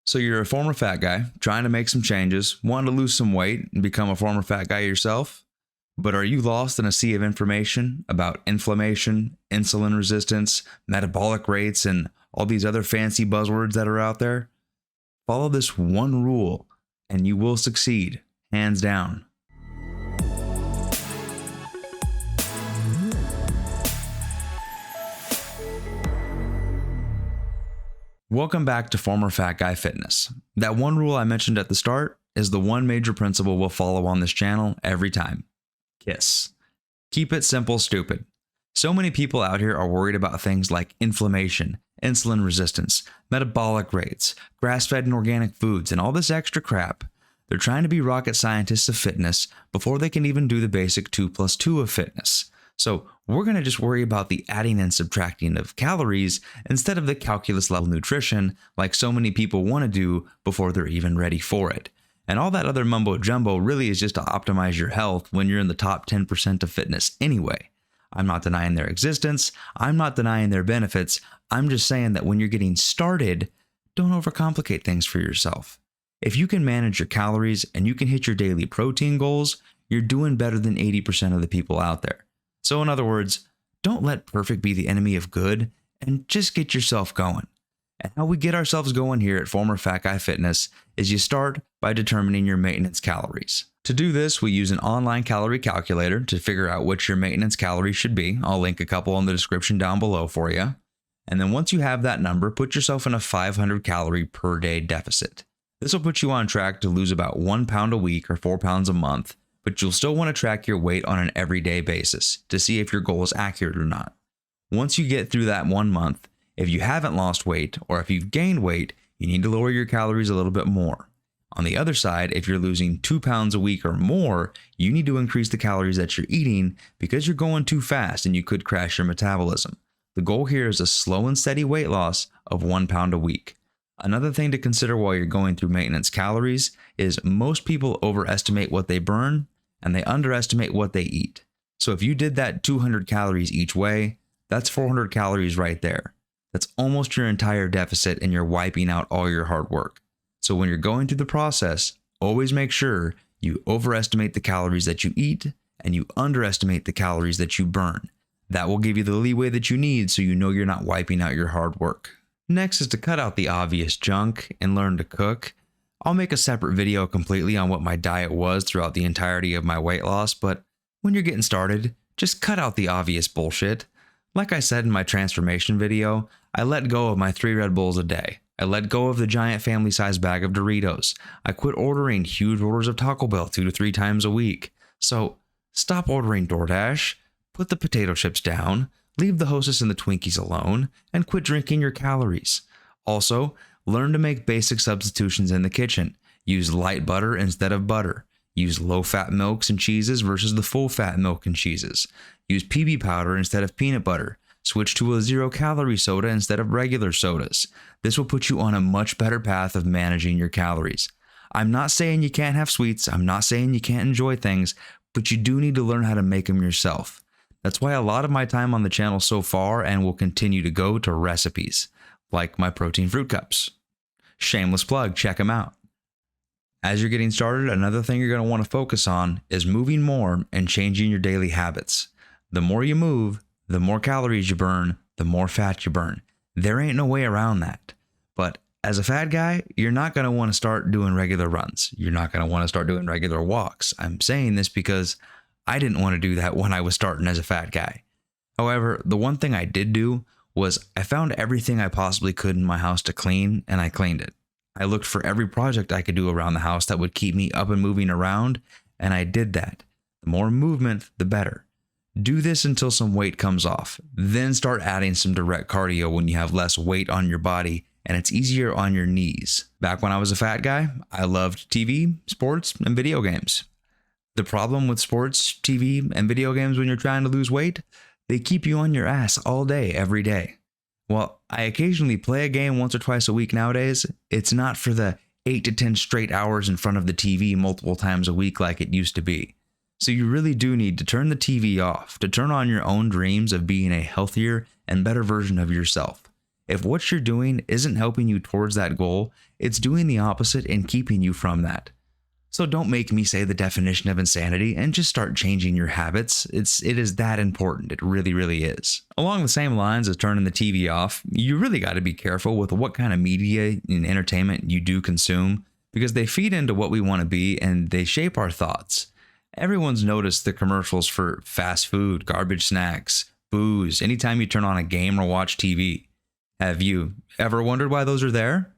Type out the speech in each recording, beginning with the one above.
So you're a former fat guy trying to make some changes, wanting to lose some weight and become a former fat guy yourself. But are you lost in a sea of information about inflammation, insulin resistance, metabolic rates, and all these other fancy buzzwords that are out there? Follow this one rule and you will succeed, hands down. Welcome back to Former Fat Guy Fitness. That one rule I mentioned at the start is the one major principle we'll follow on this channel every time. KISS. Keep it simple, stupid. So many people out here are worried about things like inflammation, insulin resistance, metabolic rates, grass-fed and organic foods, and all this extra crap. They're trying to be rocket scientists of fitness before they can even do the basic 2 + 2 of fitness. So we're going to just worry about the adding and subtracting of calories instead of the calculus level nutrition like so many people want to do before they're even ready for it. And all that other mumbo jumbo really is just to optimize your health when you're in the top 10% of fitness anyway. I'm not denying their existence. I'm not denying their benefits. I'm just saying that when you're getting started, don't overcomplicate things for yourself. If you can manage your calories and you can hit your daily protein goals, you're doing better than 80% of the people out there. So in other words, don't let perfect be the enemy of good and just get yourself going. And how we get ourselves going here at Former Fat Guy Fitness is you start by determining your maintenance calories. To do this, we use an online calorie calculator to figure out what your maintenance calories should be. I'll link a couple in the description down below for you. And then once you have that number, put yourself in a 500 calorie per day deficit. This will put you on track to lose about 1 pound a week or 4 pounds a month. But you'll still want to track your weight on an everyday basis to see if your goal is accurate or not. Once you get through that 1 month, if you haven't lost weight or if you've gained weight, you need to lower your calories a little bit more. On the other side, if you're losing 2 pounds a week or more, you need to increase the calories that you're eating because you're going too fast and you could crash your metabolism. The goal here is a slow and steady weight loss of 1 pound a week. Another thing to consider while you're going through maintenance calories is most people overestimate what they burn and they underestimate what they eat. So if you did that 200 calories each way, that's 400 calories right there. That's almost your entire deficit and you're wiping out all your hard work. So when you're going through the process, always make sure you overestimate the calories that you eat and you underestimate the calories that you burn. That will give you the leeway that you need so you know you're not wiping out your hard work. Next is to cut out the obvious junk and learn to cook. I'll make a separate video completely on what my diet was throughout the entirety of my weight loss, but when you're getting started, just cut out the obvious bullshit. Like I said in my transformation video, I let go of my 3 Red Bulls a day. I let go of the giant family-sized bag of Doritos. I quit ordering huge orders of Taco Bell 2 to 3 times a week. So stop ordering DoorDash, put the potato chips down, leave the Hostess and the Twinkies alone, and quit drinking your calories. Also, learn to make basic substitutions in the kitchen. Use light butter instead of butter. Use low-fat milks and cheeses versus the full-fat milk and cheeses. Use PB powder instead of peanut butter. Switch to a 0-calorie soda instead of regular sodas. This will put you on a much better path of managing your calories. I'm not saying you can't have sweets. I'm not saying you can't enjoy things, but you do need to learn how to make them yourself. That's why a lot of my time on the channel so far and will continue to go to recipes, like my protein fruit cups. Shameless plug, check them out. As you're getting started, another thing you're going to want to focus on is moving more and changing your daily habits. The more you move, the more calories you burn, the more fat you burn. There ain't no way around that. But as a fat guy, you're not going to want to start doing regular runs. You're not going to want to start doing regular walks. I'm saying this because I didn't want to do that when I was starting as a fat guy. However, the one thing I did do was I found everything I possibly could in my house to clean, and I cleaned it. I looked for every project I could do around the house that would keep me up and moving around, and I did that. The more movement, the better. Do this until some weight comes off. Then start adding some direct cardio when you have less weight on your body and it's easier on your knees. Back when I was a fat guy, I loved TV, sports, and video games. The problem with sports, TV, and video games when you're trying to lose weight, they keep you on your ass all day, every day. Well, I occasionally play a game once or twice a week nowadays. It's not for the 8 to 10 straight hours in front of the TV multiple times a week like it used to be. So you really do need to turn the TV off, to turn on your own dreams of being a healthier and better version of yourself. If what you're doing isn't helping you towards that goal, it's doing the opposite and keeping you from that. So don't make me say the definition of insanity and just start changing your habits. It is that important. It really, really is. Along the same lines as turning the TV off, you really got to be careful with what kind of media and entertainment you do consume, because they feed into what we want to be and they shape our thoughts. Everyone's noticed the commercials for fast food, garbage snacks, booze, anytime you turn on a game or watch TV. Have you ever wondered why those are there?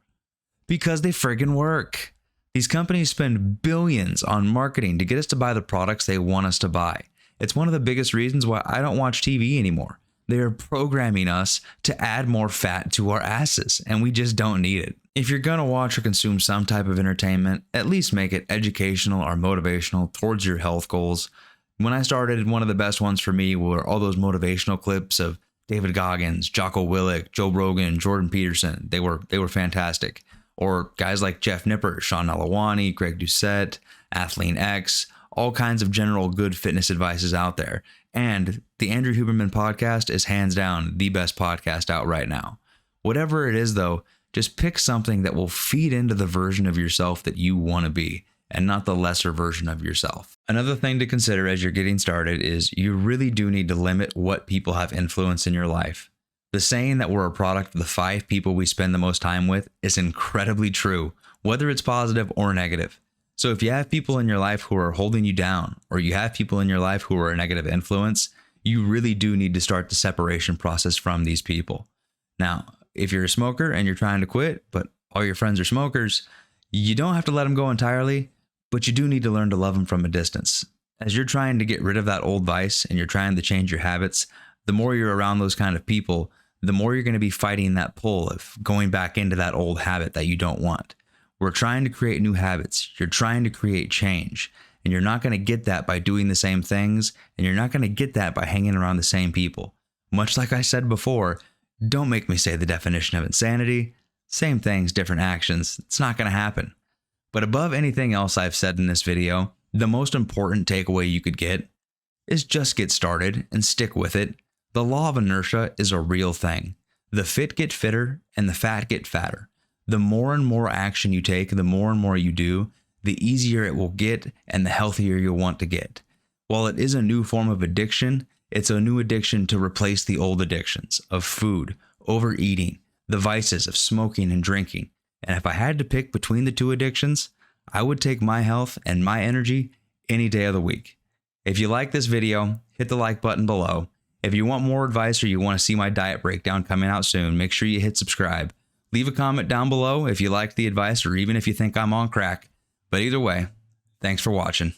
Because they friggin' work. These companies spend billions on marketing to get us to buy the products they want us to buy. It's one of the biggest reasons why I don't watch TV anymore. They are programming us to add more fat to our asses, and we just don't need it. If you're gonna watch or consume some type of entertainment, at least make it educational or motivational towards your health goals. When I started, one of the best ones for me were all those motivational clips of David Goggins, Jocko Willink, Joe Rogan, Jordan Peterson. They were fantastic. Or guys like Jeff Nippert, Sean Nalawani, Greg Doucette, Athlean X, all kinds of general good fitness advices out there. And the Andrew Huberman podcast is hands down the best podcast out right now. Whatever it is though, just pick something that will feed into the version of yourself that you want to be, and not the lesser version of yourself. Another thing to consider as you're getting started is you really do need to limit what people have influence in your life. The saying that we're a product of the 5 people we spend the most time with is incredibly true, whether it's positive or negative. So if you have people in your life who are holding you down, or you have people in your life who are a negative influence, you really do need to start the separation process from these people. Now, if you're a smoker and you're trying to quit, but all your friends are smokers, you don't have to let them go entirely, but you do need to learn to love them from a distance. As you're trying to get rid of that old vice and you're trying to change your habits, the more you're around those kind of people, the more you're going to be fighting that pull of going back into that old habit that you don't want. We're trying to create new habits. You're trying to create change, and you're not going to get that by doing the same things, and you're not going to get that by hanging around the same people. Much like I said before, don't make me say the definition of insanity. Same things, different actions. It's not going to happen. But above anything else I've said in this video, the most important takeaway you could get is just get started and stick with it. The law of inertia is a real thing. The fit get fitter and the fat get fatter. The more and more action you take, the more and more you do, the easier it will get and the healthier you'll want to get. While it is a new form of addiction, it's a new addiction to replace the old addictions of food, overeating, the vices of smoking and drinking. And if I had to pick between the two addictions, I would take my health and my energy any day of the week. If you like this video, hit the like button below. If you want more advice or you want to see my diet breakdown coming out soon, make sure you hit subscribe. Leave a comment down below if you liked the advice or even if you think I'm on crack. But either way, thanks for watching.